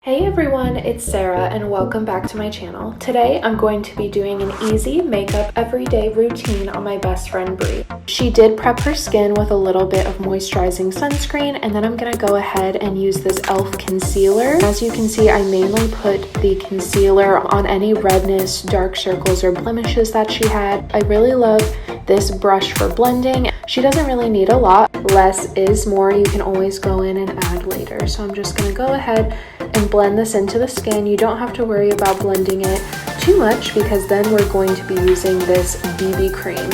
Hey everyone, it's Sarah and welcome back to my channel. Today I'm going to be doing an easy makeup everyday routine on my best friend Brie. She did prep her skin with a little bit of moisturizing sunscreen, and then I'm gonna go ahead and use this e.l.f. concealer. As you can see, I mainly put the concealer on any redness, dark circles, or blemishes that she had. I really love this brush for blending. She doesn't really need a lot. Less is more. You can always go in and add later. So I'm just gonna go ahead and blend this into the skin. You don't have to worry about blending it too much because then we're going to be using this BB cream.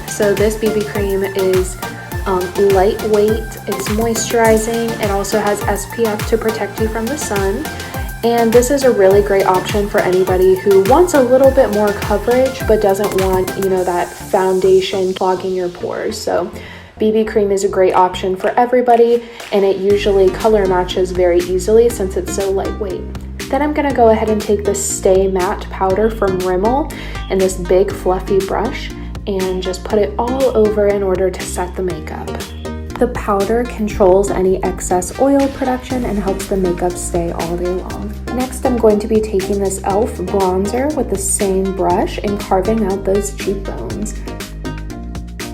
So this BB cream is lightweight, it's moisturizing, it also has SPF to protect you from the sun. And this is a really great option for anybody who wants a little bit more coverage but doesn't want, that foundation clogging your pores. So BB cream is a great option for everybody, and it usually color matches very easily since it's so lightweight. Then I'm gonna go ahead and take this Stay Matte powder from Rimmel and this big fluffy brush and just put it all over in order to set the makeup. The powder controls any excess oil production and helps the makeup stay all day long. Next, I'm going to be taking this e.l.f. bronzer with the same brush and carving out those cheekbones.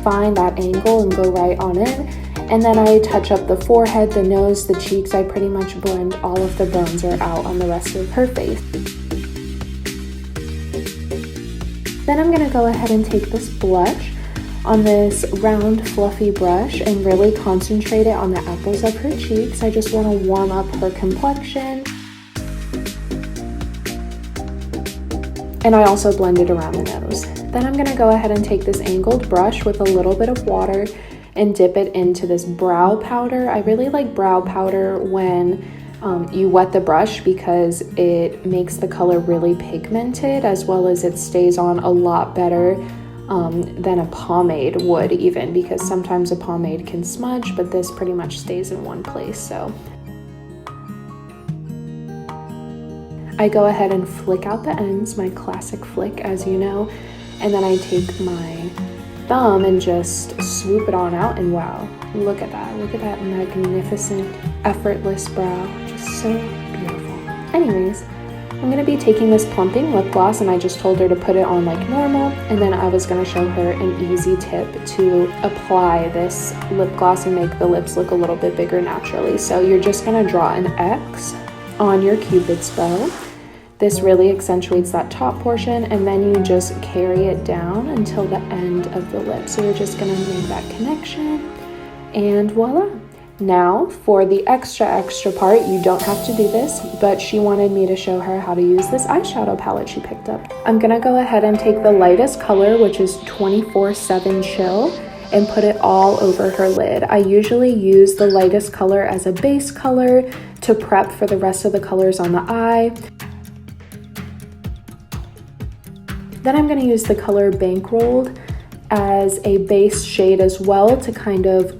Find that angle and go right on in, and then I touch up the forehead, the nose, the cheeks. I pretty much blend all of the bronzer out on the rest of her face. Then I'm going to go ahead and take this blush on this round fluffy brush and really concentrate it on the apples of her cheeks. I just want to warm up her complexion. And I also blend it around the nose. Then I'm gonna go ahead and take this angled brush with a little bit of water and dip it into this brow powder. I really like brow powder when you wet the brush because it makes the color really pigmented, as well as it stays on a lot better than a pomade would even, because sometimes a pomade can smudge, but this pretty much stays in one place. So I go ahead and flick out the ends, my classic flick, as you know, and then I take my thumb and just swoop it on out, and wow, look at that magnificent, effortless brow, just so beautiful. Anyways, I'm gonna be taking this plumping lip gloss, and I just told her to put it on like normal, and then I was gonna show her an easy tip to apply this lip gloss and make the lips look a little bit bigger naturally. So you're just gonna draw an X on your Cupid's bow. This really accentuates that top portion, and then you just carry it down until the end of the lip. So you're just gonna make that connection, and voila. Now for the extra part, you don't have to do this, but she wanted me to show her how to use this eyeshadow palette she picked up. I'm gonna go ahead and take the lightest color, which is 24/7 Chill, and put it all over her lid. I usually use the lightest color as a base color to prep for the rest of the colors on the eye. Then I'm gonna use the color Bankrolled as a base shade as well to kind of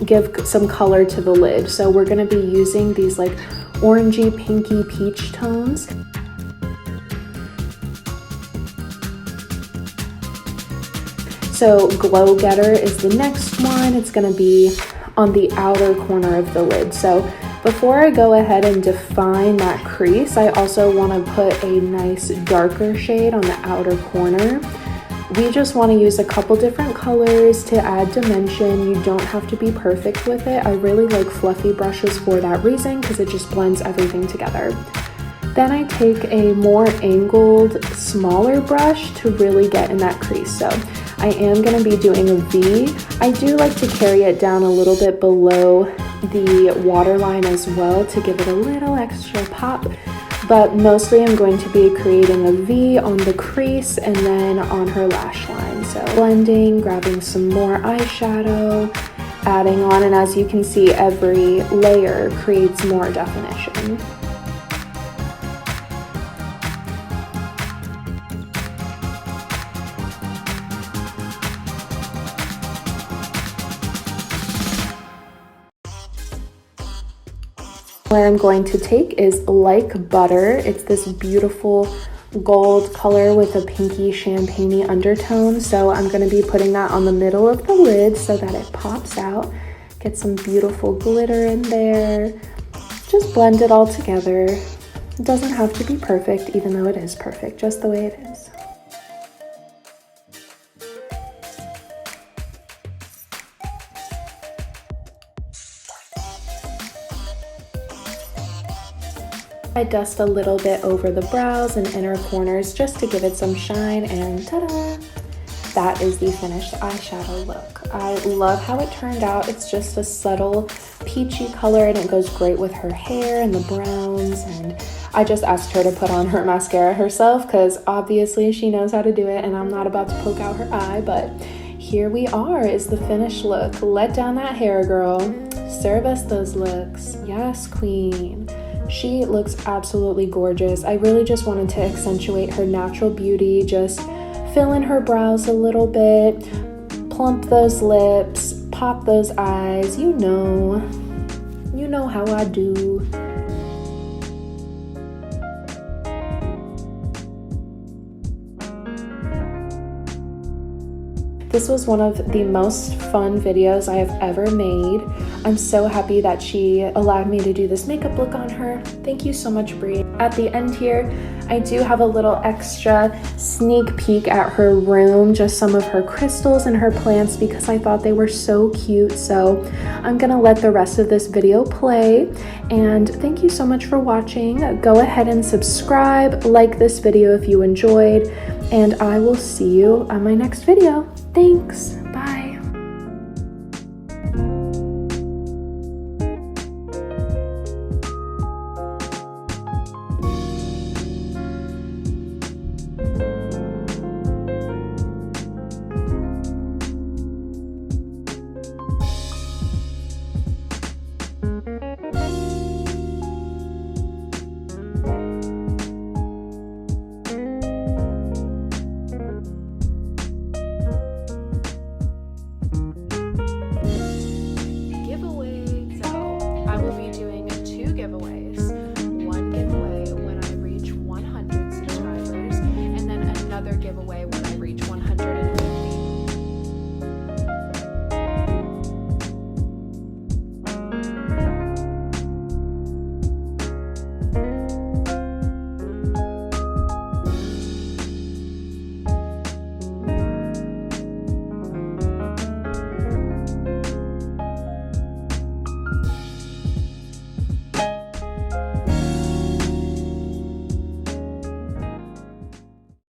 give some color to the lid. So we're gonna be using these like orangey, pinky, peach tones. So Glow Getter is the next one. It's gonna be on the outer corner of the lid. So before I go ahead and define that crease, I also want to put a nice darker shade on the outer corner. We just want to use a couple different colors to add dimension. You don't have to be perfect with it. I really like fluffy brushes for that reason because it just blends everything together. Then I take a more angled, smaller brush to really get in that crease. So I am going to be doing a V. I do like to carry it down a little bit below the waterline as well to give it a little extra pop, but mostly I'm going to be creating a V on the crease and then on her lash line. So blending, grabbing some more eyeshadow, adding on, and as you can see, every layer creates more definition. What I'm going to take is Like Butter. It's this beautiful gold color with a pinky champagne-y undertone. So I'm going to be putting that on the middle of the lid so that it pops out. Get some beautiful glitter in there. just blend it all together. It doesn't have to be perfect, even though it is perfect, just the way it is. I dust a little bit over the brows and inner corners just to give it some shine, and ta-da! That is the finished eyeshadow look. I love how it turned out. It's just a subtle peachy color and it goes great with her hair and the browns, and I just asked her to put on her mascara herself because obviously she knows how to do it and I'm not about to poke out her eye, but here we are is the finished look. Let down that hair, girl. Serve us those looks. Yes, queen. She looks absolutely gorgeous. I really just wanted to accentuate her natural beauty, just fill in her brows a little bit, plump those lips, pop those eyes. You know how I do. This was one of the most fun videos I have ever made. I'm so happy that she allowed me to do this makeup look on her. Thank you so much, Brie. At the end here, I do have a little extra sneak peek at her room, just some of her crystals and her plants because I thought they were so cute. So I'm gonna let the rest of this video play. And thank you so much for watching. Go ahead and subscribe, like this video if you enjoyed, and I will see you on my next video. Thanks.